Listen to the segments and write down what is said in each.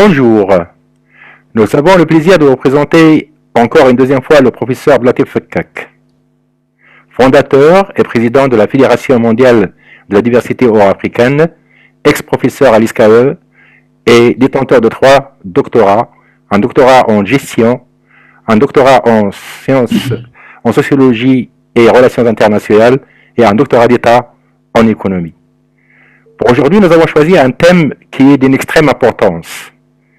Bonjour, nous avons le plaisir de vous présenter encore une deuxième fois le professeur Blatif Fekkak, fondateur et président de la Fédération mondiale de la diversité euro-africaine, ex-professeur à l'ISCAE et détenteur de 3 doctorats, un doctorat en gestion, un doctorat en sciences, en sociologie et relations internationales et un doctorat d'État en économie. Pour aujourd'hui, nous avons choisi un thème qui est d'une extrême importance.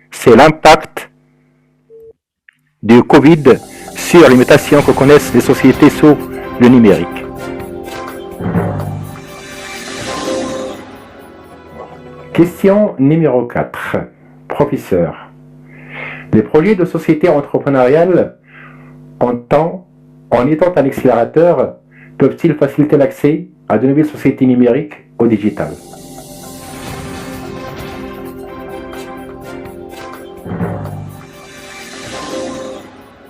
C'est l'impact du Covid sur les mutations que connaissent les sociétés sous le numérique. Question numéro 4. Professeur, les projets de société entrepreneuriale en étant un accélérateur peuvent-ils faciliter l'accès à de nouvelles sociétés numériques au digital?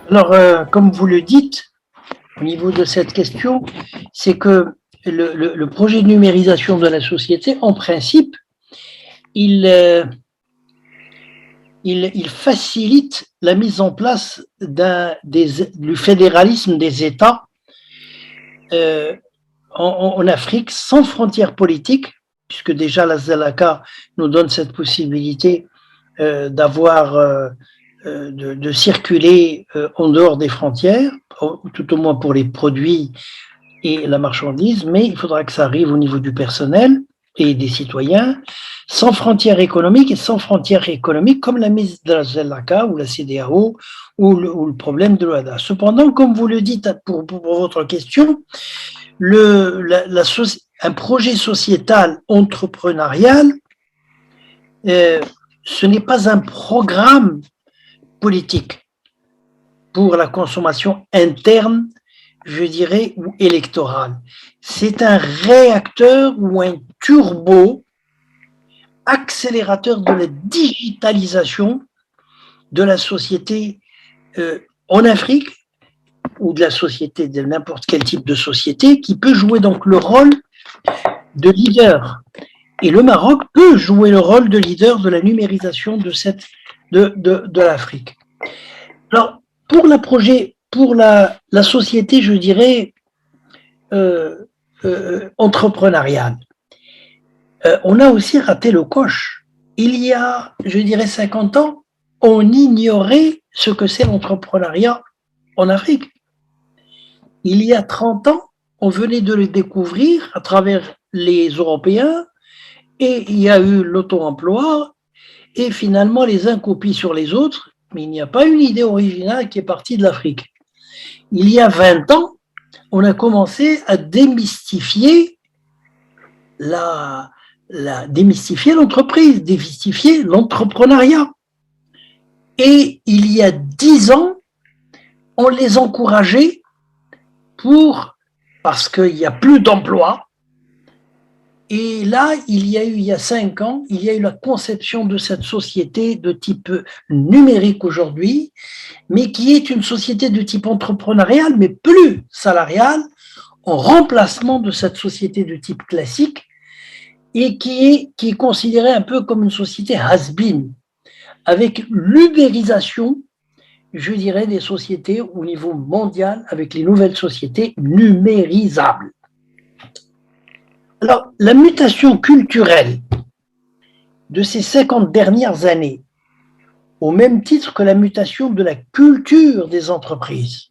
Alors, comme vous le dites, au niveau de cette question, c'est que le projet de numérisation de la société, en principe, il facilite la mise en place du fédéralisme des États en Afrique sans frontières politiques, puisque déjà la Zalaka nous donne cette possibilité de circuler en dehors des frontières, tout au moins pour les produits et la marchandise, mais il faudra que ça arrive au niveau du personnel et des citoyens, sans frontières économiques et sans frontières économiques comme la mise de la ZLACA ou la CEDEAO ou le problème de l'OADA. Cependant, comme vous le dites pour votre question, un projet sociétal entrepreneurial, ce n'est pas un programme politique pour la consommation interne, je dirais, ou électorale. C'est un réacteur ou un turbo accélérateur de la digitalisation de la société en Afrique ou de la société, de n'importe quel type de société qui peut jouer donc le rôle de leader. Et le Maroc peut jouer le rôle de leader de la numérisation de l'Afrique. Alors, pour la société, je dirais, entrepreneuriale, on a aussi raté le coche. Il y a, je dirais, 50 ans, on ignorait ce que c'est l'entrepreneuriat en Afrique. Il y a 30 ans, on venait de le découvrir à travers les Européens et il y a eu l'auto-emploi et finalement les uns copient sur les autres, mais il n'y a pas une idée originale qui est partie de l'Afrique. Il y a 20 ans, on a commencé à démystifier démystifier l'entreprise, démystifier l'entrepreneuriat. Et il y a 10 ans, on les encourageait parce qu'il n'y a plus d'emplois. Et là, il y a 5 ans, il y a eu la conception de cette société de type numérique aujourd'hui, mais qui est une société de type entrepreneurial, mais plus salariale, en remplacement de cette société de type classique, et qui est considérée un peu comme une société has-been, avec l'ubérisation, je dirais, des sociétés au niveau mondial, avec les nouvelles sociétés numérisables. Alors, la mutation culturelle de ces 50 dernières années, au même titre que la mutation de la culture des entreprises,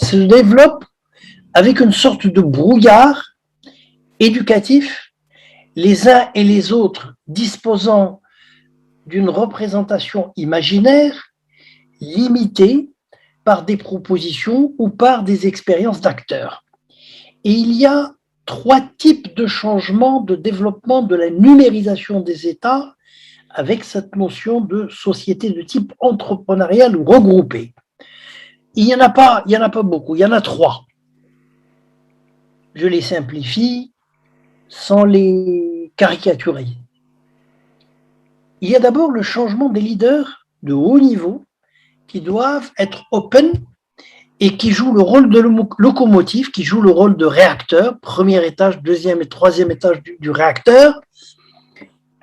se développe avec une sorte de brouillard éducatif, les uns et les autres disposant d'une représentation imaginaire limitée par des propositions ou par des expériences d'acteurs. Et il y a 3 types de changements de développement de la numérisation des États avec cette notion de société de type entrepreneurial ou regroupée. Il n'y en a pas beaucoup, il y en a 3. Je les simplifie sans les caricaturer. Il y a d'abord le changement des leaders de haut niveau qui doivent être open et qui jouent le rôle de locomotive, qui jouent le rôle de réacteur, premier étage, deuxième et troisième étage du réacteur,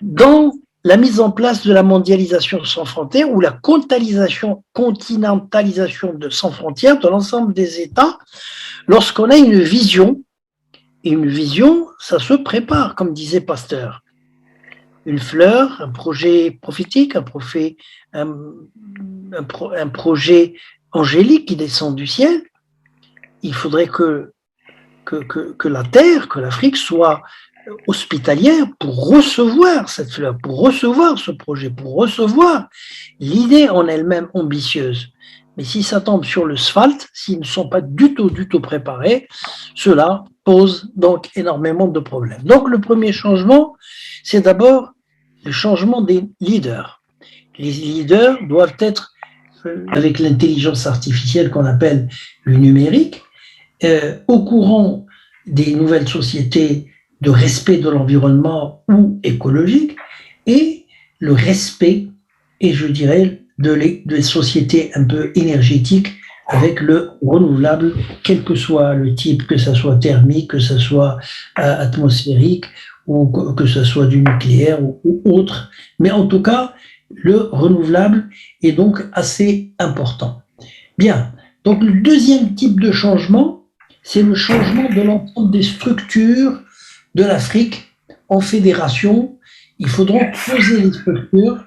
dans la mise en place de la mondialisation sans frontières ou la continentalisation sans frontières de l'ensemble des États lorsqu'on a une vision. Et une vision, ça se prépare, comme disait Pasteur. Une fleur, un projet prophétique, un projet angélique qui descend du ciel. Il faudrait que la terre, que l'Afrique soit hospitalière pour recevoir cette fleur, pour recevoir ce projet, pour recevoir l'idée en elle-même ambitieuse. Mais si ça tombe sur le asphalte, s'ils ne sont pas du tout préparés, cela pose donc énormément de problèmes. Donc le premier changement, c'est d'abord le changement des leaders. Les leaders doivent être, avec l'intelligence artificielle qu'on appelle le numérique, au courant des nouvelles sociétés de respect de l'environnement ou écologique, et le respect, et je dirais, de sociétés un peu énergétiques avec le renouvelable, quel que soit le type, que ce soit thermique, que ce soit atmosphérique, ou que ce soit du nucléaire ou autre. Mais en tout cas, le renouvelable est donc assez important. Bien, donc le deuxième type de changement, c'est le changement de l'ensemble des structures de l'Afrique en fédération. Il faudra poser les structures.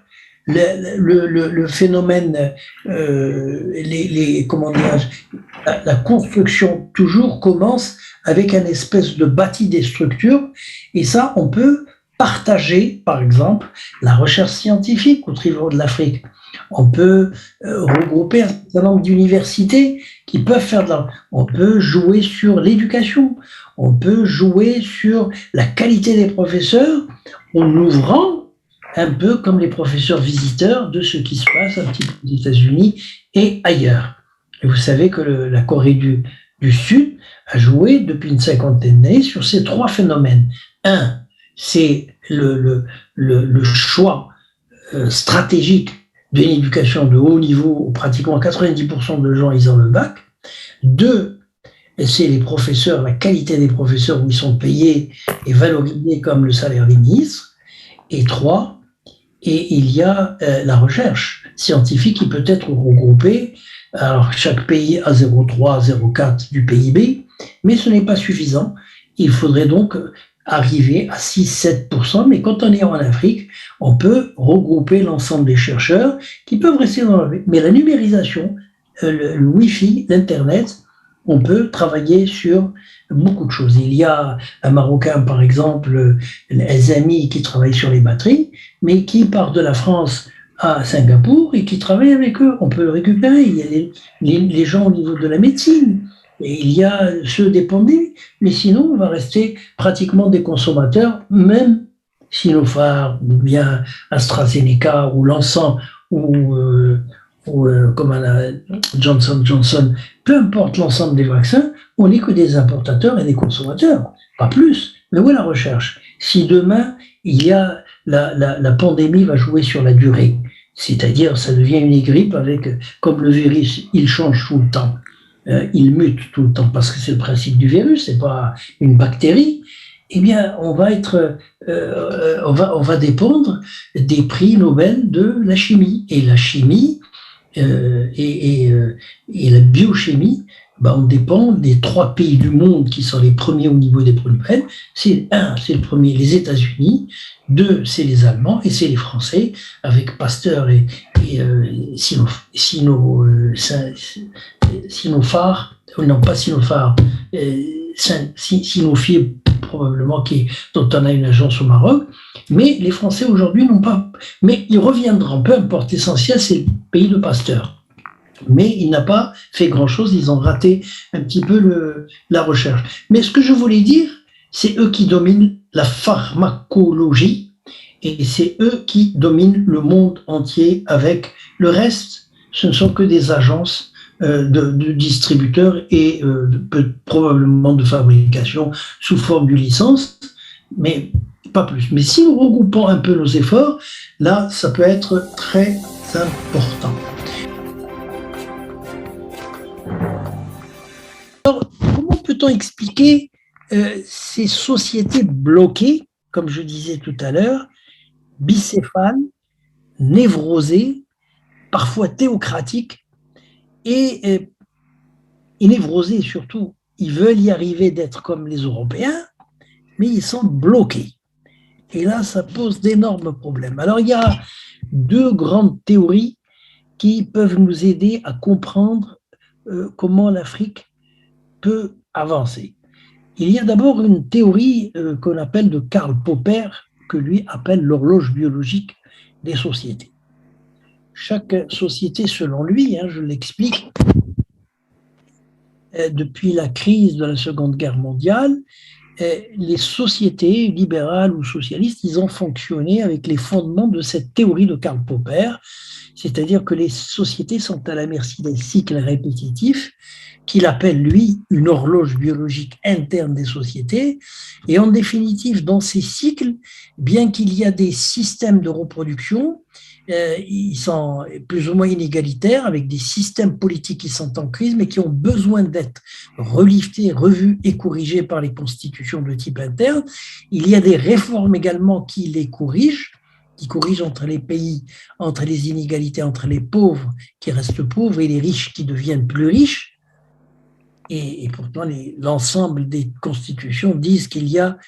Le phénomène, comment la construction toujours commence avec un espèce de bâti des structures, et ça, on peut partager, par exemple, la recherche scientifique au niveau de l'Afrique. On peut regrouper un certain nombre d'universités qui peuvent faire on peut jouer sur l'éducation, on peut jouer sur la qualité des professeurs en ouvrant un peu comme les professeurs visiteurs de ce qui se passe un petit peu aux États-Unis et ailleurs. Et vous savez que la Corée du Sud a joué depuis une cinquantaine d'années sur ces trois phénomènes. Un, c'est le choix stratégique d'une éducation de haut niveau, où pratiquement 90% de gens ils ont le bac. Deux, c'est les professeurs, la qualité des professeurs où ils sont payés et valorisés comme le salaire des ministres. Et trois, et il y a la recherche scientifique qui peut être regroupée. Alors, chaque pays a 0,3, 0,4 du PIB, mais ce n'est pas suffisant. Il faudrait donc arriver à 6-7%, mais quand on est en Afrique, on peut regrouper l'ensemble des chercheurs qui peuvent rester dans l'Afrique. Mais la numérisation, le Wi-Fi, l'Internet, on peut travailler sur beaucoup de choses. Il y a un Marocain, par exemple, les amis qui travaillent sur les batteries, mais qui part de la France à Singapour et qui travaille avec eux. On peut le récupérer. Il y a les gens au niveau de la médecine. Et il y a ceux des pandémies. Mais sinon, on va rester pratiquement des consommateurs, même Sinopharm, ou bien AstraZeneca, ou l'ensemble, ou comme Johnson, peu importe l'ensemble des vaccins, on n'est que des importateurs et des consommateurs, pas plus. Mais où est la recherche? Si demain, il y a la pandémie va jouer sur la durée, c'est-à-dire ça devient une grippe avec, comme le virus, il change tout le temps, il mute tout le temps, parce que c'est le principe du virus, c'est pas une bactérie. Eh bien, on va dépendre des prix Nobel de la chimie. Et la chimie et la biochimie, on dépend des trois pays du monde qui sont les premiers au niveau des prix Nobel. C'est le premier, les États-Unis. Deux, c'est les Allemands et c'est les Français, avec Pasteur et Sinopharm, non pas Sinopharm, Sanofi probablement, dont on a une agence au Maroc, mais les Français aujourd'hui n'ont pas, mais ils reviendront, peu importe, l'essentiel c'est le pays de Pasteur. Mais il n'a pas fait grand-chose, ils ont raté un petit peu la recherche. Mais ce que je voulais dire, c'est eux qui dominent la pharmacologie et c'est eux qui dominent le monde entier. Avec le reste, ce ne sont que des agences de distributeurs et probablement de fabrication sous forme de licence, mais pas plus. Mais si nous regroupons un peu nos efforts, là, ça peut être très important. Alors, comment peut-on expliquer ces sociétés bloquées, comme je disais tout à l'heure, bicéphale, névrosée, parfois théocratique, et névrosée surtout. Ils veulent y arriver d'être comme les Européens, mais ils sont bloqués. Et là, ça pose d'énormes problèmes. Alors, il y a deux grandes théories qui peuvent nous aider à comprendre comment l'Afrique peut avancer. Il y a d'abord une théorie qu'on appelle de Karl Popper, que lui appelle l'horloge biologique des sociétés. Chaque société, selon lui, je l'explique, depuis la crise de la Seconde Guerre mondiale, les sociétés libérales ou socialistes, ils ont fonctionné avec les fondements de cette théorie de Karl Popper, c'est-à-dire que les sociétés sont à la merci des cycles répétitifs, qu'il appelle, lui, une horloge biologique interne des sociétés. Et en définitive, dans ces cycles, bien qu'il y a des systèmes de reproduction, ils sont plus ou moins inégalitaires, avec des systèmes politiques qui sont en crise, mais qui ont besoin d'être reliftés, revus et corrigés par les constitutions de type interne. Il y a des réformes également qui les corrigent, entre les pays, entre les inégalités, entre les pauvres qui restent pauvres et les riches qui deviennent plus riches. Et pourtant, l'ensemble des constitutions disent qu'il y a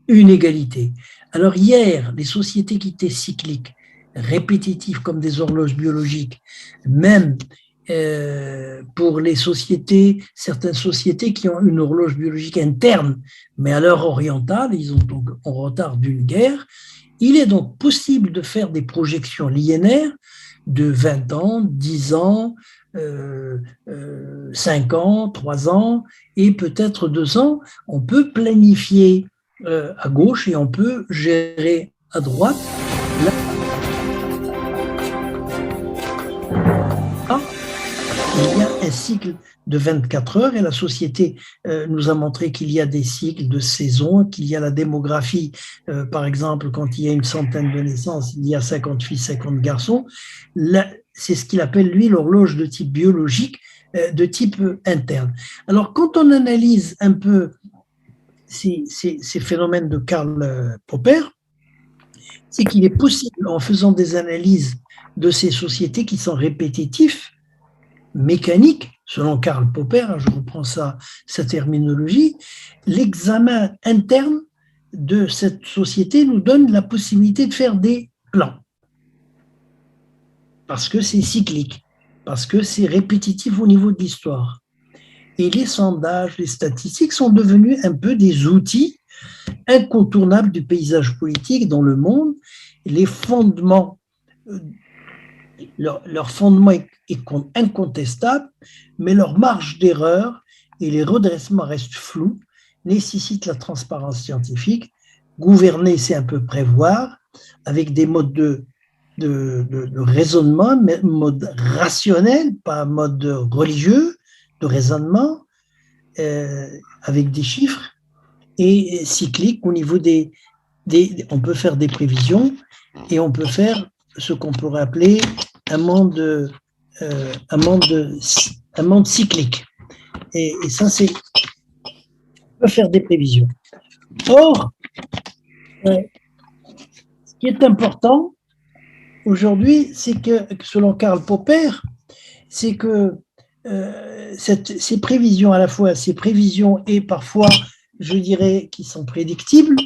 une égalité. Alors hier, les sociétés qui étaient cycliques, répétitives comme des horloges biologiques, même pour les sociétés, certaines sociétés qui ont une horloge biologique interne, mais à l'heure orientale, ils ont donc en retard d'une guerre. Il est donc possible de faire des projections linéaires de 20 ans, 10 ans, 5 ans, 3 ans et peut-être 2 ans. On peut planifier à gauche et on peut gérer à droite. Là, il y a un cycle de 24 heures et la société nous a montré qu'il y a des cycles de saison, qu'il y a la démographie, par exemple, quand il y a une centaine de naissances, il y a 50 filles, 50 garçons. Là, c'est ce qu'il appelle, lui, l'horloge de type biologique, de type interne. Alors, quand on analyse un peu ces phénomènes de Karl Popper, c'est qu'il est possible, en faisant des analyses de ces sociétés qui sont répétitifs, mécaniques, selon Karl Popper, je reprends sa terminologie, l'examen interne de cette société nous donne la possibilité de faire des plans. Parce que c'est cyclique, parce que c'est répétitif au niveau de l'histoire. Et les sondages, les statistiques sont devenus un peu des outils incontournables du paysage politique dans le monde. Les fondements, leur fondement est incontestable, mais leur marge d'erreur et les redressements restent flous, nécessitent la transparence scientifique. Gouverner, c'est un peu prévoir, avec des modes de raisonnement, mais mode rationnel, pas mode religieux, de raisonnement, avec des chiffres, et cyclique au niveau on peut faire des prévisions, et on peut faire ce qu'on pourrait appeler un monde cyclique. Et ça, on peut faire des prévisions. Or, ce qui est important aujourd'hui, c'est que, selon Karl Popper, c'est que ces prévisions, à la fois ces prévisions et parfois, je dirais, qui sont prédictibles,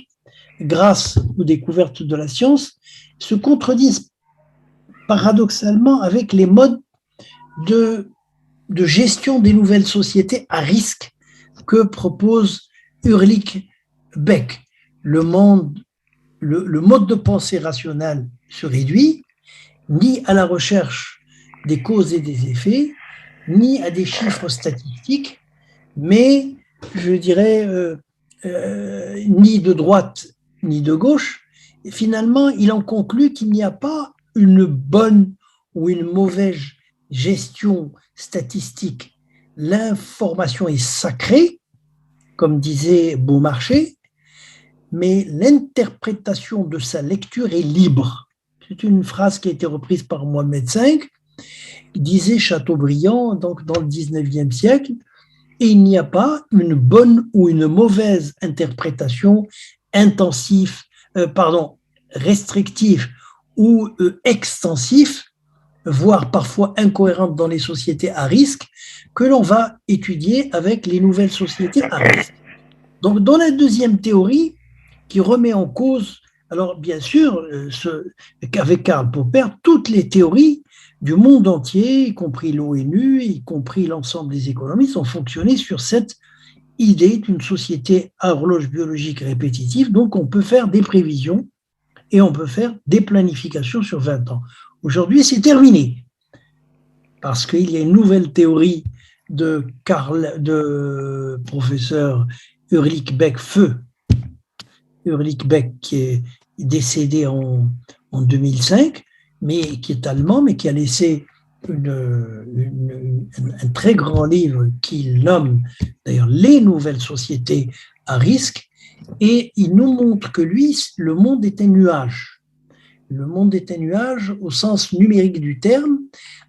grâce aux découvertes de la science, se contredisent paradoxalement avec les modes de gestion des nouvelles sociétés à risque que propose Ulrich Beck. Le mode de pensée rationnel se réduit ni à la recherche des causes et des effets, ni à des chiffres statistiques, mais je dirais ni de droite ni de gauche. Et finalement, il en conclut qu'il n'y a pas une bonne ou une mauvaise gestion statistique. L'information est sacrée, comme disait Beaumarchais, mais l'interprétation de sa lecture est libre. C'est une phrase qui a été reprise par Mohamed V, disait Chateaubriand donc dans le 19e siècle, et il n'y a pas une bonne ou une mauvaise interprétation restrictive ou extensifs, voire parfois incohérentes dans les sociétés à risque, que l'on va étudier avec les nouvelles sociétés à risque. Donc, dans la deuxième théorie, qui remet en cause, alors bien sûr, avec Karl Popper, toutes les théories du monde entier, y compris l'ONU, y compris l'ensemble des économistes, ont fonctionné sur cette idée d'une société à horloge biologique répétitive. Donc, on peut faire des prévisions et on peut faire des planifications sur 20 ans. Aujourd'hui, c'est terminé, parce qu'il y a une nouvelle théorie de professeur Ulrich Beck, Ulrich Beck, qui est décédé en 2005, mais qui est allemand, mais qui a laissé un très grand livre qu'il nomme d'ailleurs Les nouvelles sociétés à risque, et il nous montre que lui, le monde est un nuage. Le monde est un nuage au sens numérique du terme.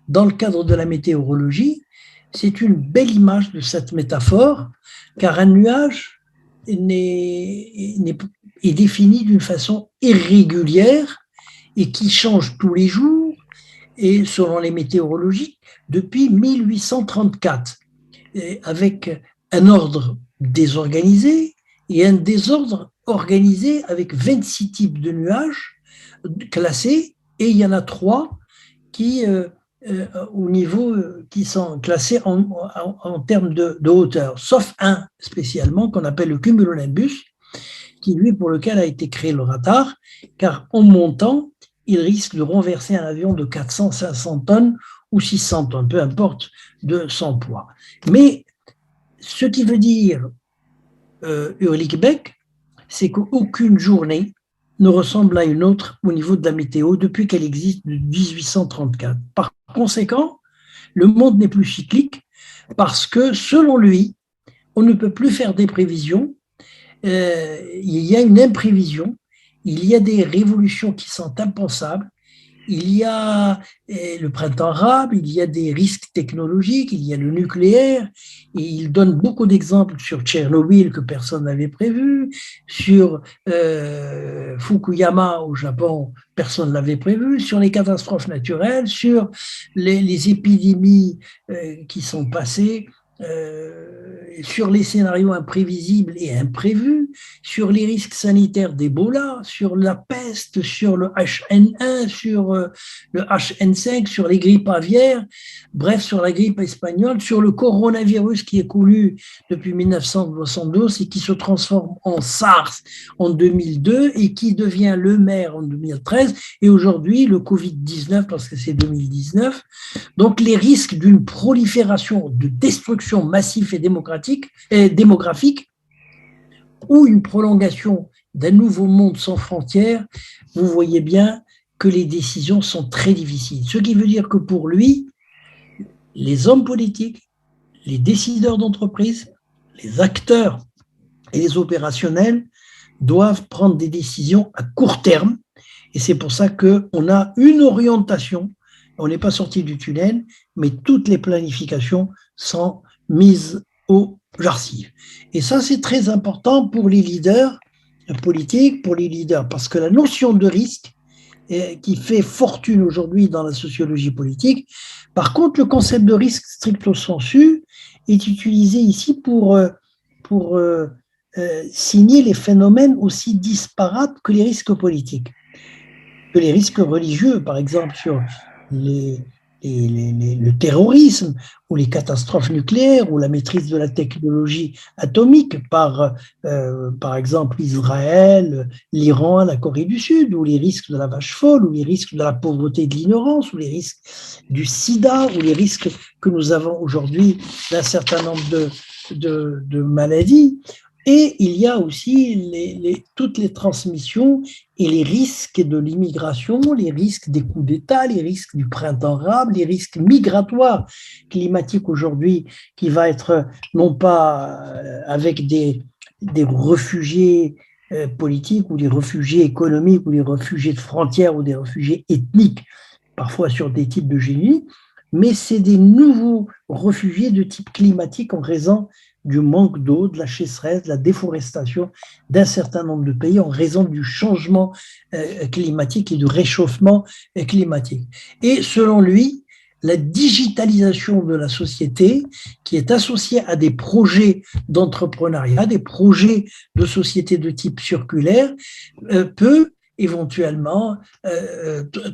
Dans le cadre de la météorologie, c'est une belle image de cette métaphore, car un nuage est défini d'une façon irrégulière et qui change tous les jours, et selon les météorologies, depuis 1834, avec un ordre désorganisé et un désordre organisé avec 26 types de nuages classés, et il y en a 3 qui, au niveau, qui sont classés en termes de hauteur, sauf un spécialement qu'on appelle le cumulonimbus, qui lui, pour lequel a été créé le radar, car en montant, il risque de renverser un avion de 400, 500 tonnes ou 600 tonnes, peu importe de son poids. Mais ce qui veut dire Ulrich Beck, c'est qu'aucune journée ne ressemble à une autre au niveau de la météo depuis qu'elle existe de 1834. Par conséquent, le monde n'est plus cyclique parce que, selon lui, on ne peut plus faire des prévisions. Il y a une imprévision, il y a des révolutions qui sont impensables, il y a le printemps arabe, il y a des risques technologiques, il y a le nucléaire, et il donne beaucoup d'exemples sur Tchernobyl que personne n'avait prévu, sur Fukuyama au Japon, personne ne l'avait prévu, sur les catastrophes naturelles, sur les épidémies qui sont passées, sur les scénarios imprévisibles et imprévus, sur les risques sanitaires d'Ebola, sur la peste, sur le H1N1, sur le HN5, sur les grippes aviaires, bref, sur la grippe espagnole, sur le coronavirus qui est connu depuis 1972 et qui se transforme en SARS en 2002 et qui devient le MERS en 2013 et aujourd'hui le Covid-19 parce que c'est 2019. Donc les risques d'une prolifération, de destruction massive et démographique ou une prolongation d'un nouveau monde sans frontières, vous voyez bien que les décisions sont très difficiles. Ce qui veut dire que pour lui, les hommes politiques, les décideurs d'entreprise, les acteurs et les opérationnels doivent prendre des décisions à court terme. Et c'est pour ça qu'on a une orientation. On n'est pas sorti du tunnel, mais toutes les planifications sont mises aux archives. Et ça, c'est très important pour les leaders politiques, pour les leaders, parce que la notion de risque qui fait fortune aujourd'hui dans la sociologie politique, par contre, le concept de risque stricto sensu est utilisé ici pour signer les phénomènes aussi disparates que les risques politiques, que les risques religieux, par exemple, sur le terrorisme ou les catastrophes nucléaires ou la maîtrise de la technologie atomique par exemple Israël, l'Iran, la Corée du Sud, ou les risques de la vache folle, ou les risques de la pauvreté et de l'ignorance, ou les risques du sida, ou les risques que nous avons aujourd'hui d'un certain nombre de maladies. Et il y a aussi toutes les transmissions et les risques de l'immigration, les risques des coups d'État, les risques du printemps arabe, les risques migratoires climatiques aujourd'hui, qui va être non pas avec des réfugiés politiques ou des réfugiés économiques ou des réfugiés de frontières ou des réfugiés ethniques, parfois sur des types de génie, mais c'est des nouveaux réfugiés de type climatique en raison du manque d'eau, de la sécheresse, de la déforestation d'un certain nombre de pays en raison du changement climatique et du réchauffement climatique. Et selon lui, la digitalisation de la société, qui est associée à des projets d'entrepreneuriat, des projets de société de type circulaire, peut éventuellement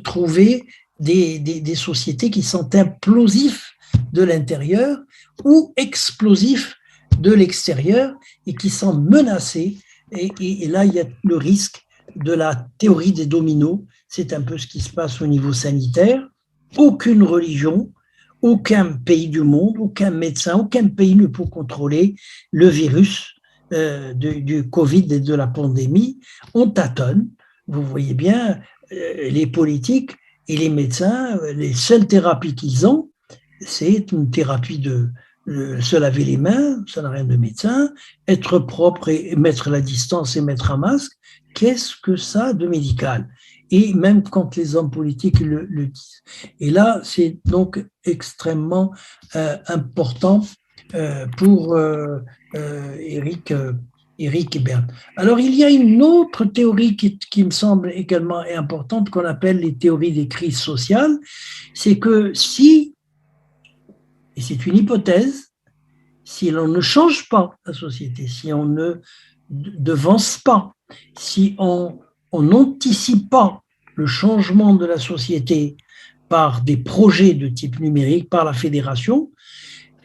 trouver des sociétés qui sont implosives de l'intérieur ou explosifs de l'extérieur et qui sont menacées. Et là, il y a le risque de la théorie des dominos. C'est un peu ce qui se passe au niveau sanitaire. Aucune religion, aucun pays du monde, aucun médecin, aucun pays ne peut contrôler le virus du Covid et de la pandémie. On tâtonne. Vous voyez bien, les politiques et les médecins, les seules thérapies qu'ils ont, c'est une thérapie de se laver les mains, ça n'a rien de médecin, être propre et mettre la distance et mettre un masque. Qu'est-ce que ça a de médical? Et même quand les hommes politiques le disent. Et là, c'est donc extrêmement important pour Eric Berne. Alors, il y a une autre théorie qui me semble également importante, qu'on appelle les théories des crises sociales. C'est que si, et c'est une hypothèse, si l'on ne change pas la société, si on ne devance pas, si on n'anticipe pas le changement de la société par des projets de type numérique, par la fédération,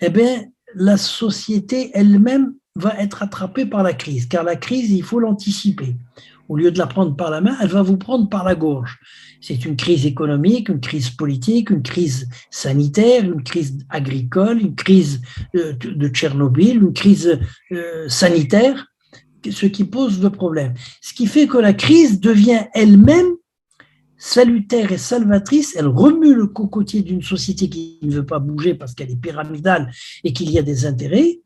eh bien, la société elle-même va être attrapée par la crise, car la crise, il faut l'anticiper. Au lieu de la prendre par la main, elle va vous prendre par la gorge. C'est une crise économique, une crise politique, une crise sanitaire, une crise agricole, une crise de Tchernobyl, une crise sanitaire, ce qui pose le problème. Ce qui fait que la crise devient elle-même salutaire et salvatrice, elle remue le cocotier d'une société qui ne veut pas bouger parce qu'elle est pyramidale et qu'il y a des intérêts,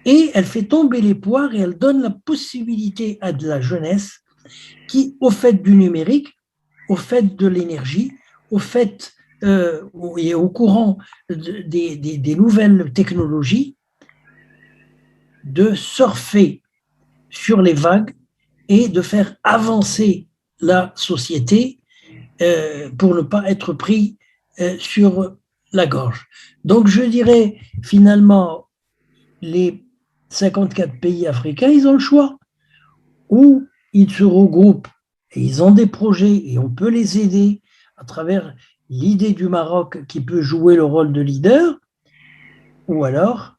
et elle fait tomber les poires et elle donne la possibilité à de la jeunesse qui, au fait du numérique, au fait de l'énergie, au fait et au courant des nouvelles technologies, de surfer sur les vagues et de faire avancer la société pour ne pas être pris sur la gorge. Donc je dirais finalement, les 54 pays africains, ils ont le choix. Ou ils se regroupent et ils ont des projets et on peut les aider à travers l'idée du Maroc qui peut jouer le rôle de leader, ou alors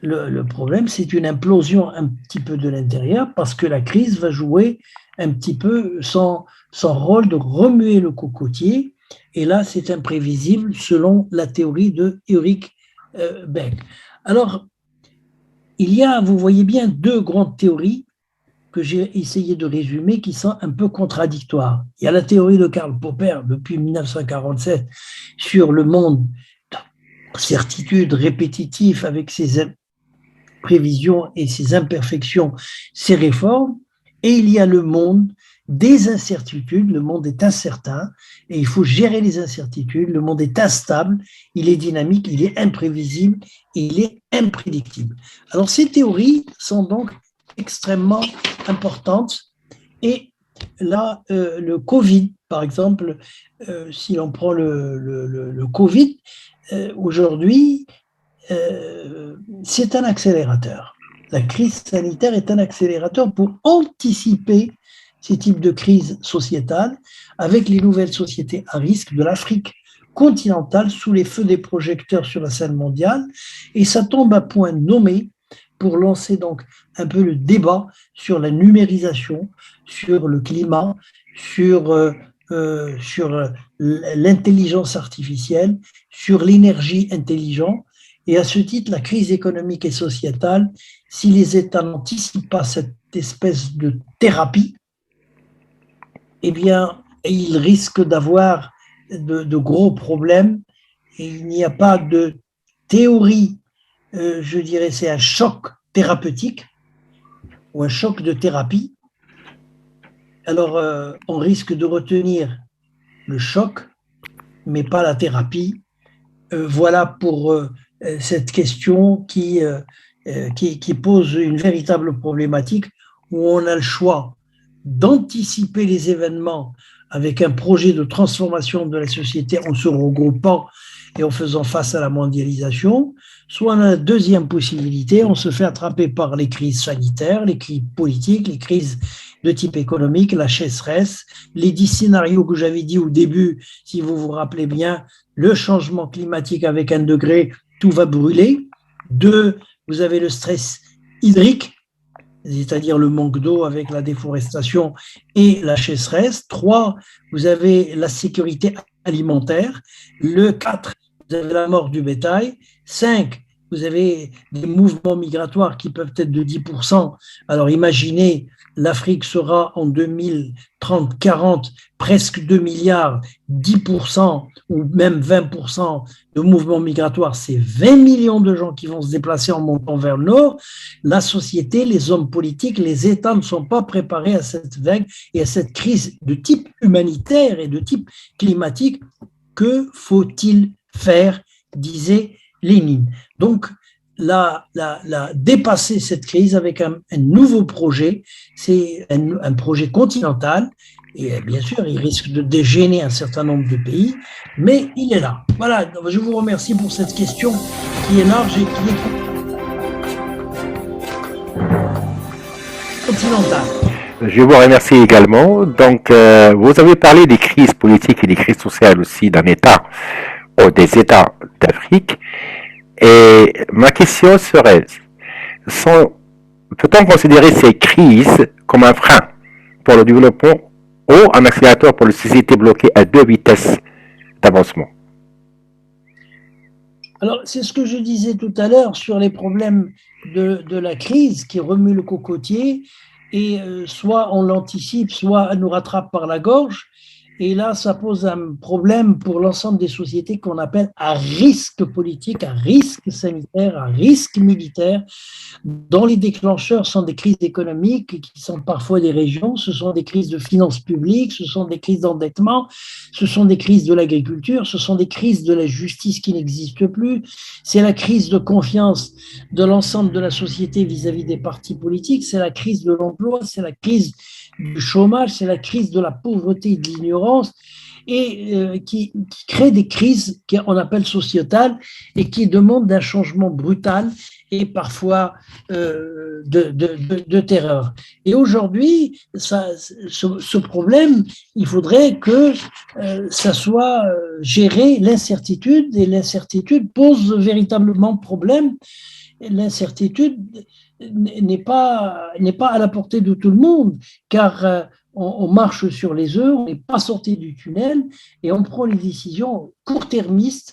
le problème, c'est une implosion un petit peu de l'intérieur parce que la crise va jouer un petit peu son rôle de remuer le cocotier. Et là, c'est imprévisible selon la théorie de Eric Beck. Alors, il y a, vous voyez bien, deux grandes théories que j'ai essayé de résumer qui sont un peu contradictoires. Il y a la théorie de Karl Popper depuis 1947 sur le monde, certitude répétitive avec ses prévisions et ses imperfections, ses réformes, et il y a le monde des incertitudes, le monde est incertain, et il faut gérer les incertitudes, le monde est instable, il est dynamique, il est imprévisible, et il est imprédictible. Alors ces théories sont donc extrêmement importantes, et là, le Covid, par exemple, si l'on prend le Covid, aujourd'hui, c'est un accélérateur. La crise sanitaire est un accélérateur pour anticiper ces types de crises sociétales avec les nouvelles sociétés à risque de l'Afrique continentale sous les feux des projecteurs sur la scène mondiale. Et ça tombe à point nommé pour lancer donc un peu le débat sur la numérisation, sur le climat, sur l'intelligence artificielle, sur l'énergie intelligente. Et à ce titre, la crise économique et sociétale, si les États n'anticipent pas cette espèce de thérapie, eh bien, ils risquent d'avoir de gros problèmes. Et il n'y a pas de théorie, je dirais, c'est un choc thérapeutique ou un choc de thérapie. Alors, on risque de retenir le choc, mais pas la thérapie. Voilà pour cette question qui qui pose une véritable problématique où on a le choix d'anticiper les événements avec un projet de transformation de la société en se regroupant et en faisant face à la mondialisation, soit on a la deuxième possibilité, on se fait attraper par les crises sanitaires, les crises politiques, les crises de type économique, la sécheresse, les 10 scénarios que j'avais dit au début, si vous vous rappelez bien, le changement climatique avec 1 degré, tout va brûler. 2, vous avez le stress hydrique, c'est-à-dire le manque d'eau avec la déforestation et la sécheresse. 3, vous avez la sécurité alimentaire. Le 4, vous avez la mort du bétail. 5, vous avez des mouvements migratoires qui peuvent être de 10%. Alors imaginez, l'Afrique sera en 2030-40 presque 2 milliards, 10% ou même 20% de mouvements migratoires, c'est 20 millions de gens qui vont se déplacer en montant vers le nord. La société, les hommes politiques, les États ne sont pas préparés à cette vague et à cette crise de type humanitaire et de type climatique. Que faut-il faire, disait Lénine. Donc, dépasser cette crise avec un nouveau projet, c'est un projet continental, et bien sûr, il risque de dégêner un certain nombre de pays, mais il est là. Voilà, je vous remercie pour cette question qui est large et qui est continentale. Je vous remercie également. Donc, vous avez parlé des crises politiques et des crises sociales aussi d'un État ou des États d'Afrique. Et ma question serait, peut-on considérer ces crises comme un frein pour le développement ou un accélérateur pour les sociétés bloquées à 2 vitesses d'avancement? Alors, c'est ce que je disais tout à l'heure sur les problèmes de la crise qui remue le cocotier, et soit on l'anticipe, soit elle nous rattrape par la gorge. Et là, ça pose un problème pour l'ensemble des sociétés qu'on appelle à risque politique, à risque sanitaire, à risque militaire, dont les déclencheurs sont des crises économiques qui sont parfois des régions, ce sont des crises de finances publiques, ce sont des crises d'endettement, ce sont des crises de l'agriculture, ce sont des crises de la justice qui n'existent plus, c'est la crise de confiance de l'ensemble de la société vis-à-vis des partis politiques, c'est la crise de l'emploi, c'est la crise du chômage, c'est la crise de la pauvreté et de l'ignorance, et qui crée des crises qu'on appelle sociétales et qui demandent un changement brutal et parfois de terreur. Et aujourd'hui, ce problème, il faudrait que ça soit géré l'incertitude, et l'incertitude pose véritablement problème. L'incertitude n'est pas à la portée de tout le monde, car on marche sur les œufs, on n'est pas sorti du tunnel et on prend les décisions court-termistes,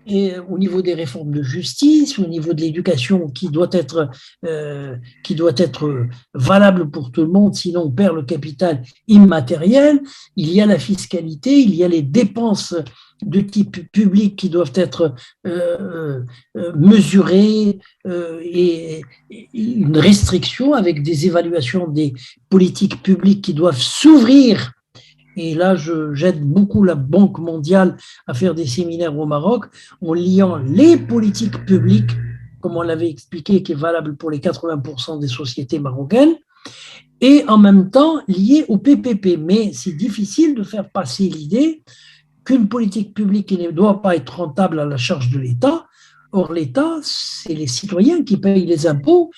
et au niveau des réformes de justice, au niveau de l'éducation qui doit être valable pour tout le monde, sinon on perd le capital immatériel. Il y a la fiscalité, il y a les dépenses de type public qui doivent être mesurées, et une restriction avec des évaluations des politiques publiques qui doivent s'ouvrir. Et là, j'aide beaucoup la Banque mondiale à faire des séminaires au Maroc en liant les politiques publiques, comme on l'avait expliqué, qui est valable pour les 80% des sociétés marocaines, et en même temps liées au PPP. Mais c'est difficile de faire passer l'idée qu'une politique publique qui ne doit pas être rentable à la charge de l'État. Or, l'État, c'est les citoyens qui payent les impôts.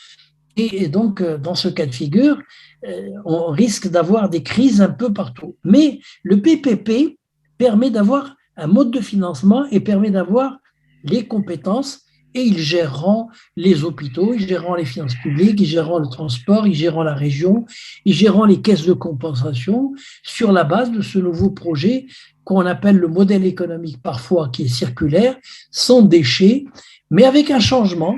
Et donc, dans ce cas de figure, on risque d'avoir des crises un peu partout. Mais le PPP permet d'avoir un mode de financement et permet d'avoir les compétences, et ils géreront les hôpitaux, ils géreront les finances publiques, ils géreront le transport, ils géreront la région, ils géreront les caisses de compensation sur la base de ce nouveau projet qu'on appelle le modèle économique parfois qui est circulaire, sans déchets, mais avec un changement.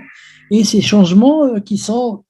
Et ces changements qui sont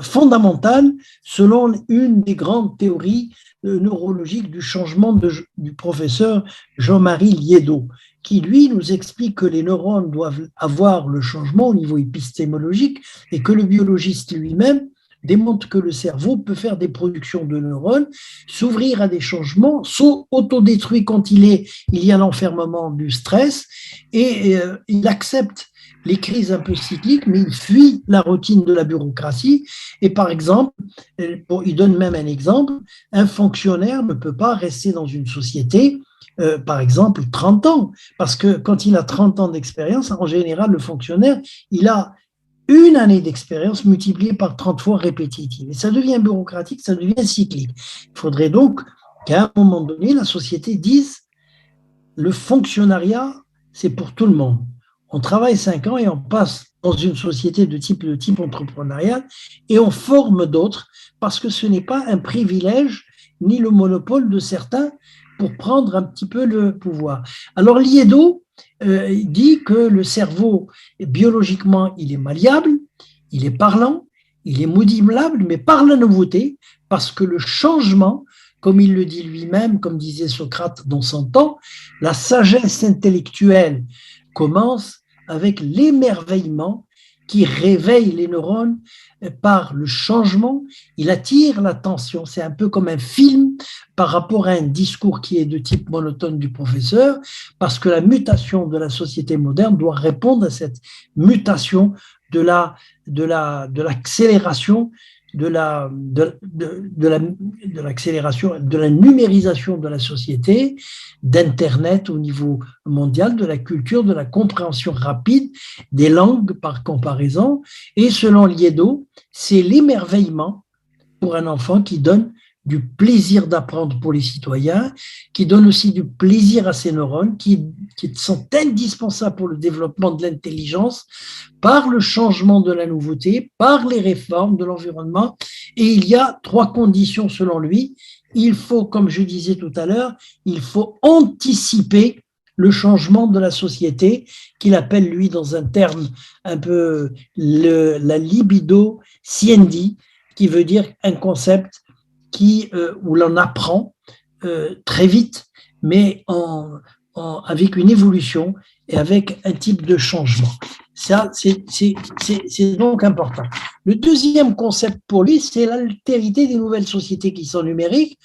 fondamentales selon une des grandes théories neurologiques du changement du professeur Jean-Marie Liédot, qui lui nous explique que les neurones doivent avoir le changement au niveau épistémologique et que le biologiste lui-même démontre que le cerveau peut faire des productions de neurones, s'ouvrir à des changements, s'autodétruire quand il y a l'enfermement du stress, et il accepte les crises un peu cycliques, mais il fuit la routine de la bureaucratie. Et par exemple, il donne même un exemple, un fonctionnaire ne peut pas rester dans une société, par exemple, 30 ans, parce que quand il a 30 ans d'expérience, en général, le fonctionnaire, il a une année d'expérience multipliée par 30 fois répétitive. Et ça devient bureaucratique, ça devient cyclique. Il faudrait donc qu'à un moment donné, la société dise le fonctionnariat, c'est pour tout le monde. On travaille 5 ans et on passe dans une société de type entrepreneurial et on forme d'autres parce que ce n'est pas un privilège ni le monopole de certains pour prendre un petit peu le pouvoir. Alors Liedo dit que le cerveau, biologiquement, il est malléable, il est parlant, il est modulable, mais par la nouveauté, parce que le changement, comme il le dit lui-même, comme disait Socrate dans son temps, la sagesse intellectuelle commence avec l'émerveillement qui réveille les neurones par le changement. Il attire l'attention. C'est un peu comme un film par rapport à un discours qui est de type monotone du professeur, parce que la mutation de la société moderne doit répondre à cette mutation de l'accélération de l'accélération, de la numérisation de la société, d'Internet au niveau mondial, de la culture, de la compréhension rapide des langues par comparaison. Et selon Liedo, c'est l'émerveillement pour un enfant qui donne du plaisir d'apprendre pour les citoyens, qui donne aussi du plaisir à ses neurones, qui sont indispensables pour le développement de l'intelligence, par le changement de la nouveauté, par les réformes de l'environnement. Et il y a 3 conditions selon lui. Il faut, comme je disais tout à l'heure, il faut anticiper le changement de la société, qu'il appelle, lui, dans un terme un peu la libido sciendi, qui veut dire un concept où l'on apprend très vite, mais avec une évolution et avec un type de changement. Ça, c'est donc important. Le deuxième concept pour lui, c'est l'altérité des nouvelles sociétés qui sont numériques,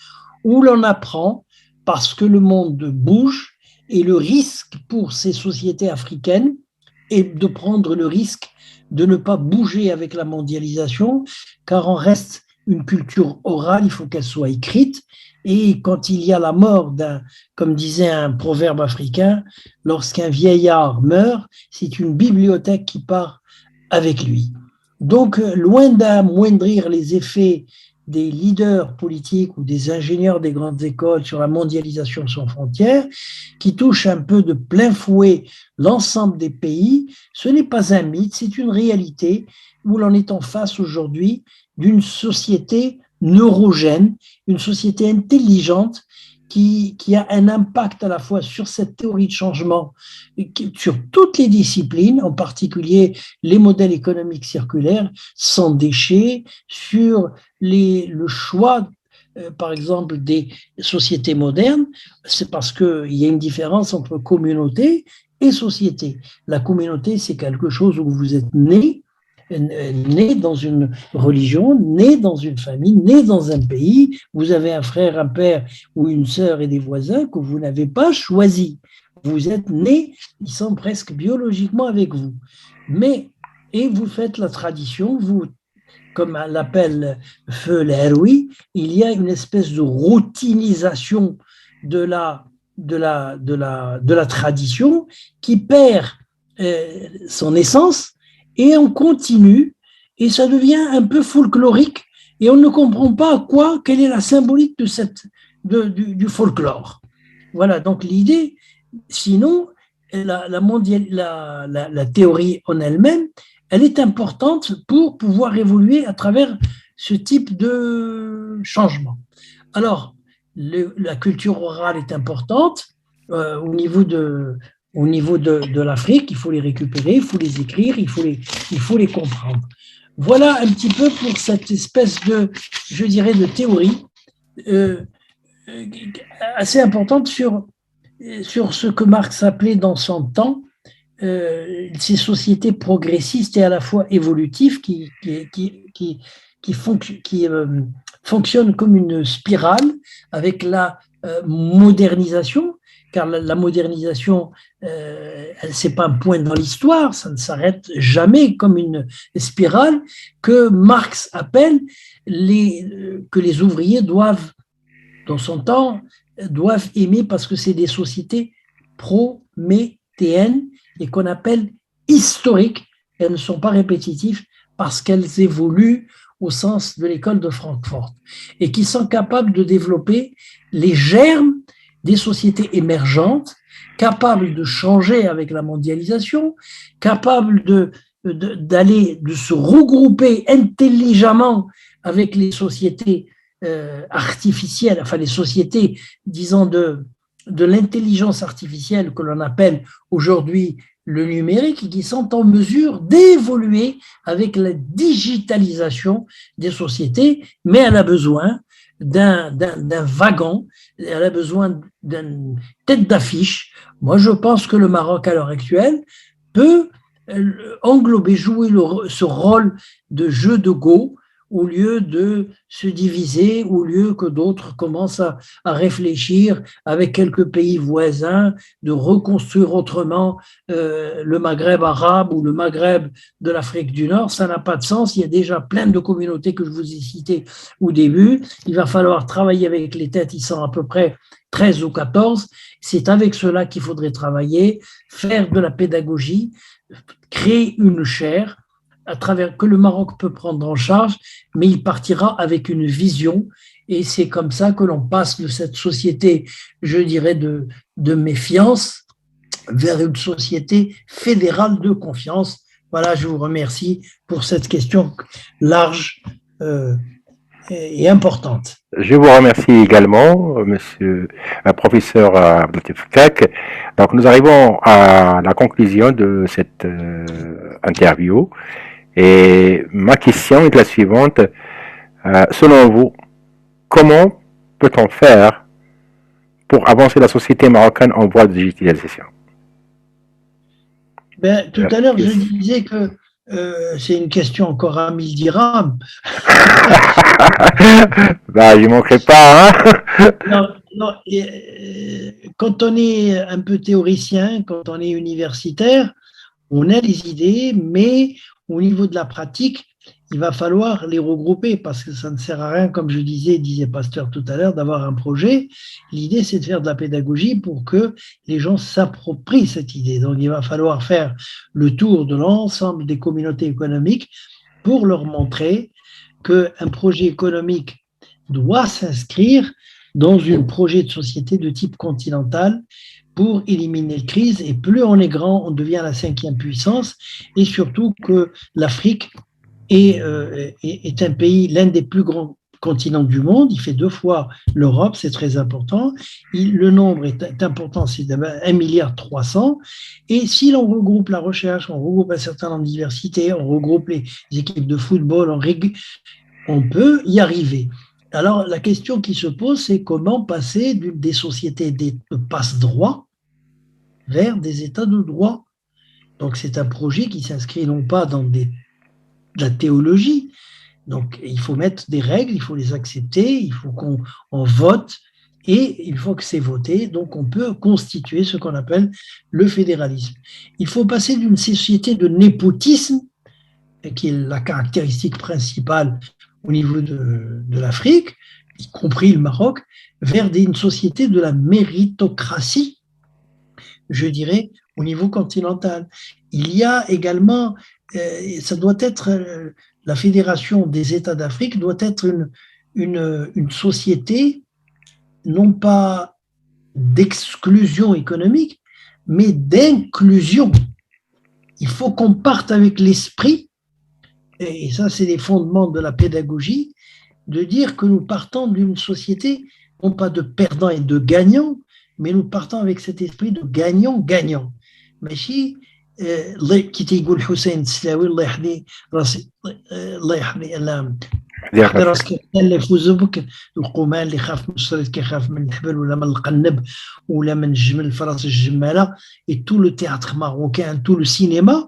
où l'on apprend parce que le monde bouge et le risque pour ces sociétés africaines est de prendre le risque de ne pas bouger avec la mondialisation, car on reste une culture orale, il faut qu'elle soit écrite. Et quand il y a la mort comme disait un proverbe africain, lorsqu'un vieillard meurt, c'est une bibliothèque qui part avec lui. Donc, loin d'amoindrir les effets des leaders politiques ou des ingénieurs des grandes écoles sur la mondialisation sans frontières, qui touche un peu de plein fouet l'ensemble des pays, ce n'est pas un mythe, c'est une réalité où l'on est en face aujourd'hui d'une société neurogène, une société intelligente qui a un impact à la fois sur cette théorie de changement, sur toutes les disciplines, en particulier les modèles économiques circulaires, sans déchets, sur le choix, par exemple, des sociétés modernes. C'est parce qu'il y a une différence entre communauté et société. La communauté, c'est quelque chose où vous êtes né dans une religion, né dans une famille, né dans un pays, vous avez un frère, un père ou une sœur et des voisins que vous n'avez pas choisi. Vous êtes nés, ils sont presque biologiquement avec vous. Et vous faites la tradition, vous, comme l'appelle Feu L'Héroï, il y a une espèce de routinisation de la tradition qui perd son essence, et on continue, et ça devient un peu folklorique, et on ne comprend pas quelle est la symbolique du folklore. Voilà, donc l'idée, sinon, la théorie en elle-même, elle est importante pour pouvoir évoluer à travers ce type de changement. Alors, la culture orale est importante au niveau de l'Afrique, il faut les récupérer, il faut les écrire, il faut les comprendre. Voilà un petit peu pour cette espèce de, je dirais, de théorie assez importante sur ce que Marx appelait dans son temps ces sociétés progressistes et à la fois évolutives qui fonctionnent comme une spirale avec la modernisation car la modernisation, c'est pas un point dans l'histoire, ça ne s'arrête jamais comme une spirale que Marx appelle que les ouvriers doivent, dans son temps, doivent aimer parce que c'est des sociétés prométhéennes et qu'on appelle historiques. Elles ne sont pas répétitives parce qu'elles évoluent au sens de l'école de Francfort et qui sont capables de développer les germes des sociétés émergentes, capables de changer avec la mondialisation, capables de se regrouper intelligemment avec les sociétés artificielles, enfin les sociétés, disons, de l'intelligence artificielle que l'on appelle aujourd'hui le numérique, et qui sont en mesure d'évoluer avec la digitalisation des sociétés, mais elle a besoin d'un wagon, elle a besoin d'une tête d'affiche. Moi, je pense que le Maroc, à l'heure actuelle, peut englober, jouer ce rôle de jeu de Go, au lieu de se diviser, au lieu que d'autres commencent à réfléchir avec quelques pays voisins, de reconstruire autrement le Maghreb arabe ou le Maghreb de l'Afrique du Nord. Ça n'a pas de sens. Il y a déjà plein de communautés que je vous ai citées au début. Il va falloir travailler avec les têtes. Ils sont à peu près 13 ou 14. C'est avec cela qu'il faudrait travailler, faire de la pédagogie, créer une chaire à travers que le Maroc peut prendre en charge, mais il partira avec une vision, et c'est comme ça que l'on passe de cette société, je dirais, de méfiance vers une société fédérale de confiance. Voilà, je vous remercie pour cette question large et importante. Je vous remercie également, monsieur professeur Abdelatif Kak. Donc nous arrivons à la conclusion de cette interview. Et ma question est la suivante. Selon vous, comment peut-on faire pour avancer la société marocaine en voie de digitalisation? Tout à l'heure, je disais que c'est une question encore à 1000 dirhams. J'y manquerai pas. Hein. Non, quand on est un peu théoricien, quand on est universitaire, on a des idées, mais au niveau de la pratique, il va falloir les regrouper parce que ça ne sert à rien, comme je disait Pasteur tout à l'heure, d'avoir un projet. L'idée, c'est de faire de la pédagogie pour que les gens s'approprient cette idée. Donc, il va falloir faire le tour de l'ensemble des communautés économiques pour leur montrer qu'un projet économique doit s'inscrire dans un projet de société de type continental pour éliminer les crises. Et plus on est grand, on devient la 5e puissance. Et surtout que l'Afrique est un pays, l'un des plus grands continents du monde. Il fait 2 fois l'Europe, c'est très important. Le nombre est important, c'est 1,3 milliard. Et si l'on regroupe la recherche, on regroupe un certain nombre d'universités, on regroupe les équipes de football, on peut y arriver. Alors, la question qui se pose, c'est comment passer des sociétés de passe-droit vers des États de droit. Donc, c'est un projet qui s'inscrit non pas dans de la théologie. Donc, il faut mettre des règles, il faut les accepter, il faut qu'on vote, et il faut que c'est voté. Donc, on peut constituer ce qu'on appelle le fédéralisme. Il faut passer d'une société de népotisme, qui est la caractéristique principale au niveau de l'Afrique, y compris le Maroc, vers une société de la méritocratie, je dirais, au niveau continental. Il y a également, ça doit être, la Fédération des États d'Afrique doit être une société, non pas d'exclusion économique, mais d'inclusion. Il faut qu'on parte avec l'esprit, et ça c'est les fondements de la pédagogie, de dire que nous partons d'une société, non pas de perdants et de gagnants, mais nous partons avec cet esprit de gagnant-gagnant. ماشي كي تيقول حسين السلاوي الله يحمي راسي الله يحمي يحمي راسك اللي يفوز بك القمان اللي خاف من الشريط كيخاف من الحبل ولا من القنب ولا من الجمل فراس الجماله. Et tout le théâtre marocain, tout le cinéma,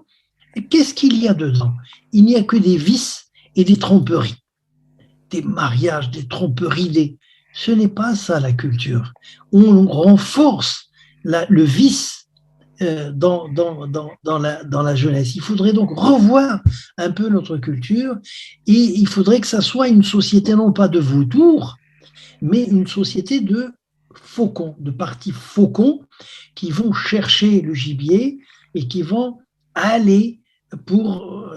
qu'est-ce qu'il y a dedans? Il n'y a que des vices et des tromperies, des mariages, des tromperies, ce n'est pas ça la culture. On renforce le vice dans la jeunesse. Il faudrait donc revoir un peu notre culture et il faudrait que ça soit une société non pas de vautours, mais une société de faucons, de partis faucons qui vont chercher le gibier et qui vont aller pour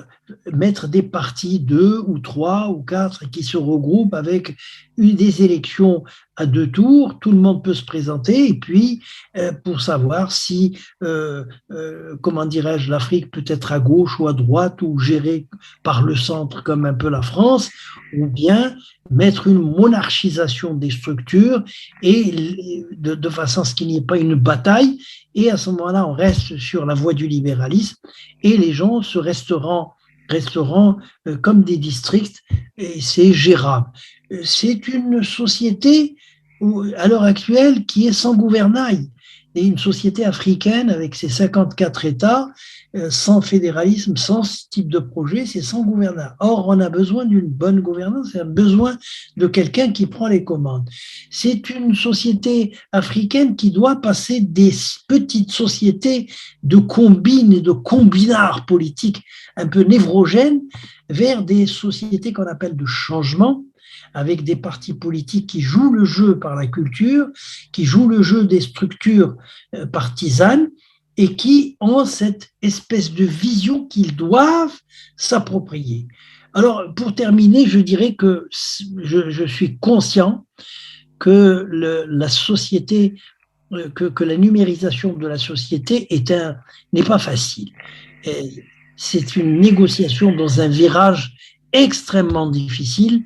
mettre des partis, 2 ou 3 ou 4, qui se regroupent avec des élections à 2 tours. Tout le monde peut se présenter et puis pour savoir si, comment dirais-je, l'Afrique peut être à gauche ou à droite ou gérée par le centre comme un peu la France, ou bien mettre une monarchisation des structures et de façon à ce qu'il n'y ait pas une bataille. Et à ce moment-là, on reste sur la voie du libéralisme et les gens resteront comme des districts et c'est gérable. C'est une société à l'heure actuelle qui est sans gouvernail. Et une société africaine avec ses 54 États, sans fédéralisme, sans ce type de projet, c'est sans gouvernail. Or, on a besoin d'une bonne gouvernance, on a besoin de quelqu'un qui prend les commandes. C'est une société africaine qui doit passer des petites sociétés de combines et de combinards politiques un peu névrogènes vers des sociétés qu'on appelle de changement, avec des partis politiques qui jouent le jeu par la culture, qui jouent le jeu des structures partisanes et qui ont cette espèce de vision qu'ils doivent s'approprier. Alors, pour terminer, je dirais que je suis conscient que la société, que la numérisation de la société n'est pas facile. Et c'est une négociation dans un virage extrêmement difficile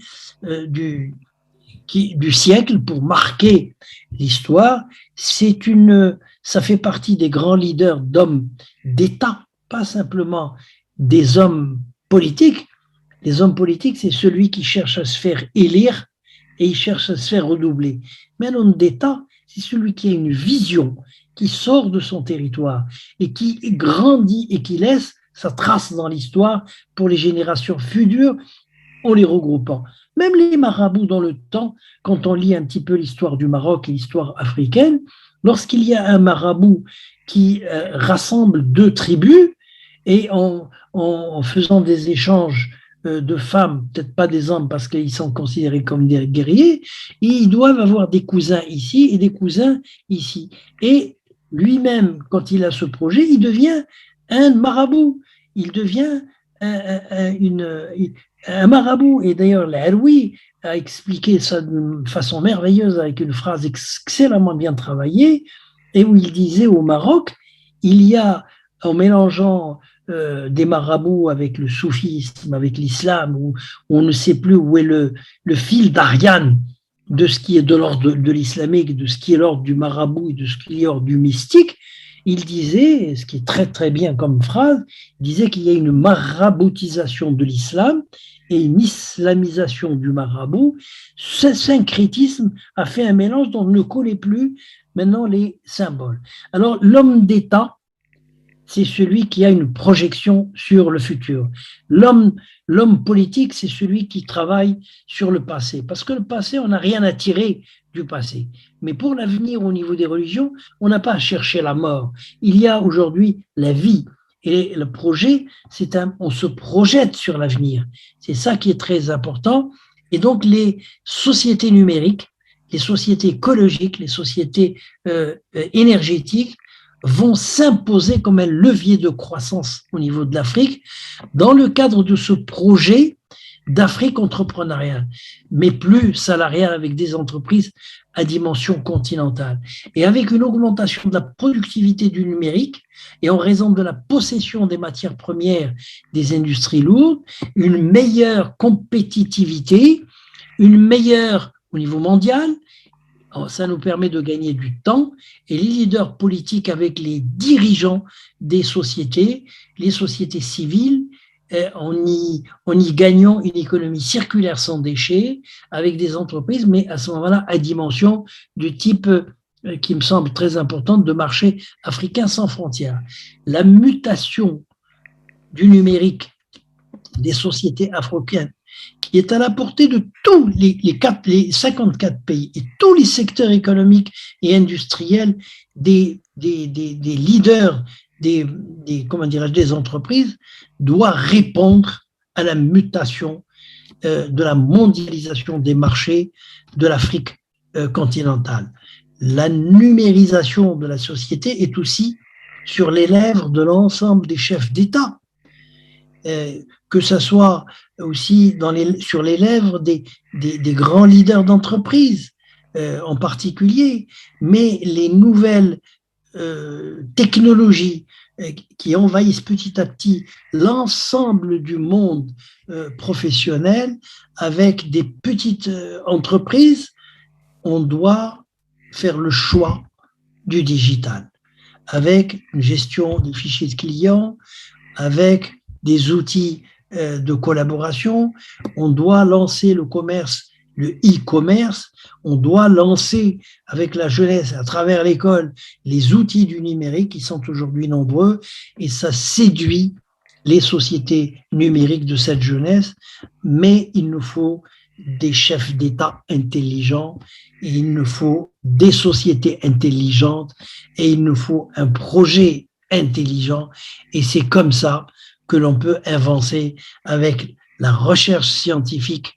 du siècle pour marquer l'histoire. Ça fait partie des grands leaders d'hommes d'État, pas simplement des hommes politiques. Les hommes politiques, c'est celui qui cherche à se faire élire et il cherche à se faire redoubler. Mais un homme d'État, c'est celui qui a une vision, qui sort de son territoire et qui grandit et qui laisse sa trace dans l'histoire pour les générations futures en les regroupant. Même les marabouts dans le temps, quand on lit un petit peu l'histoire du Maroc et l'histoire africaine, lorsqu'il y a un marabout qui rassemble 2 tribus et en faisant des échanges de femmes, peut-être pas des hommes parce qu'ils sont considérés comme des guerriers, ils doivent avoir des cousins ici et des cousins ici. Et lui-même, quand il a ce projet, il devient un marabout, il devient un marabout. Et d'ailleurs, l'Aroui a expliqué ça d'une façon merveilleuse avec une phrase excellemment bien travaillée, et où il disait au Maroc, il y a, en mélangeant des marabouts avec le soufisme, avec l'islam, où on ne sait plus où est le fil d'Ariane de ce qui est de l'ordre de l'islamique, de ce qui est l'ordre du marabout et de ce qui est l'ordre du mystique. Il disait, ce qui est très très bien comme phrase, il disait qu'il y a une maraboutisation de l'islam et une islamisation du marabout. Ce syncrétisme a fait un mélange dont on ne connaît plus maintenant les symboles. Alors l'homme d'État, c'est celui qui a une projection sur le futur. L'homme politique, c'est celui qui travaille sur le passé. Parce que le passé, on n'a rien à tirer du passé. Mais pour l'avenir, au niveau des religions, on n'a pas à chercher la mort. Il y a aujourd'hui la vie. Et le projet, on se projette sur l'avenir. C'est ça qui est très important. Et donc, les sociétés numériques, les sociétés écologiques, les sociétés énergétiques vont s'imposer comme un levier de croissance au niveau de l'Afrique dans le cadre de ce projet d'Afrique entrepreneuriale, mais plus salariale avec des entreprises à dimension continentale. Et avec une augmentation de la productivité du numérique et en raison de la possession des matières premières des industries lourdes, une meilleure compétitivité, une meilleure au niveau mondial. Ça nous permet de gagner du temps et les leaders politiques avec les dirigeants des sociétés, les sociétés civiles, en y gagnant une économie circulaire sans déchets avec des entreprises, mais à ce moment-là à dimension du type qui me semble très importante de marché africain sans frontières. La mutation du numérique des sociétés africaines qui est à la portée de tous les 54 pays et tous les secteurs économiques et industriels des des leaders comment dirais-je, des entreprises doit répondre à la mutation de la mondialisation des marchés de l'Afrique continentale. La numérisation de la société est aussi sur les lèvres de l'ensemble des chefs d'État, que ce soit aussi sur les lèvres des grands leaders d'entreprise en particulier, mais les nouvelles technologies qui envahissent petit à petit l'ensemble du monde professionnel avec des petites entreprises, on doit faire le choix du digital avec une gestion des fichiers de clients, avec des outils de collaboration. On doit lancer le commerce, le e-commerce. On doit lancer avec la jeunesse, à travers l'école, les outils du numérique qui sont aujourd'hui nombreux, et ça séduit les sociétés numériques de cette jeunesse. Mais il nous faut des chefs d'État intelligents, et il nous faut des sociétés intelligentes, et il nous faut un projet intelligent, et c'est comme ça que l'on peut avancer avec la recherche scientifique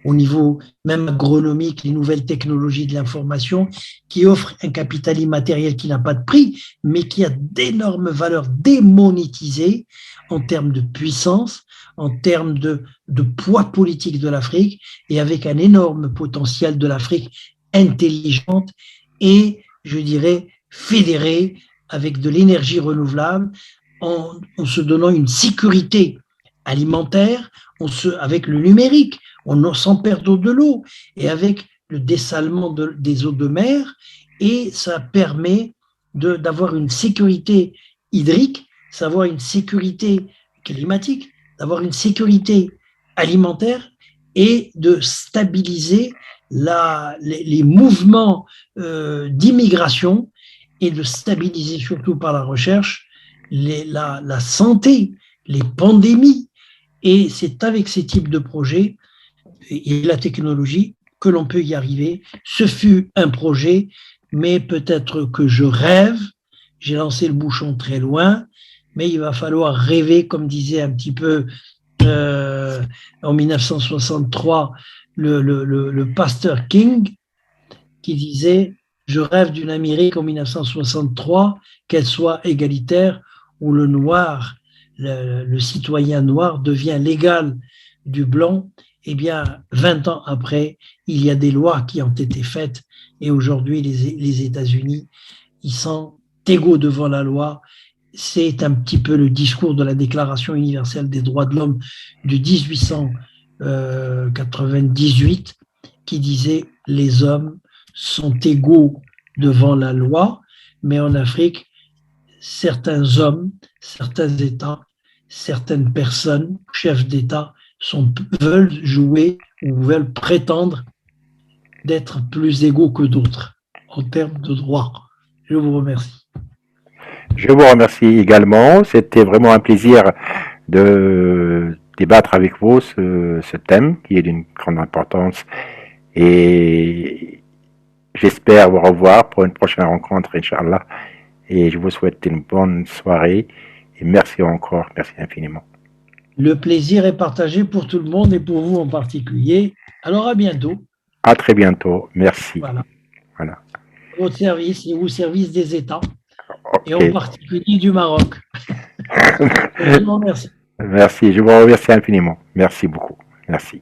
au niveau même agronomique, les nouvelles technologies de l'information qui offrent un capital immatériel qui n'a pas de prix, mais qui a d'énormes valeurs démonétisées en termes de puissance, en termes de poids politique de l'Afrique, et avec un énorme potentiel de l'Afrique intelligente et, je dirais, fédérée avec de l'énergie renouvelable, en se donnant une sécurité alimentaire, avec le numérique, sans perdre de l'eau, et avec le dessalement des eaux de mer, et ça permet d'avoir une sécurité hydrique, d'avoir une sécurité climatique, d'avoir une sécurité alimentaire, et de stabiliser les mouvements d'immigration, et de stabiliser surtout par la recherche la santé, les pandémies. Et c'est avec ces types de projets et la technologie que l'on peut y arriver. Ce fut un projet, mais peut-être que je rêve, j'ai lancé le bouchon très loin, mais il va falloir rêver, comme disait un petit peu en 1963 le pasteur King, qui disait « Je rêve d'une Amérique en 1963, qu'elle soit égalitaire, où le noir, le citoyen noir devient l'égal du blanc ». Eh bien, 20 ans après, il y a des lois qui ont été faites, et aujourd'hui, les États-Unis, ils sont égaux devant la loi. C'est un petit peu le discours de la Déclaration universelle des droits de l'homme de 1898, qui disait « Les hommes sont égaux devant la loi », mais en Afrique, certains hommes, certains États, certaines personnes, chefs d'État, veulent jouer ou veulent prétendre d'être plus égaux que d'autres en termes de droits. Je vous remercie. Je vous remercie également. C'était vraiment un plaisir de débattre avec vous ce thème qui est d'une grande importance, et j'espère vous revoir pour une prochaine rencontre, Inch'Allah. Et je vous souhaite une bonne soirée. Et merci encore, merci infiniment. Le plaisir est partagé pour tout le monde et pour vous en particulier. Alors à bientôt. À très bientôt. Merci. Voilà. Voilà. Votre service et au service des États. Okay. Et en particulier du Maroc. Je vous remercie. Merci. Je vous remercie infiniment. Merci beaucoup. Merci.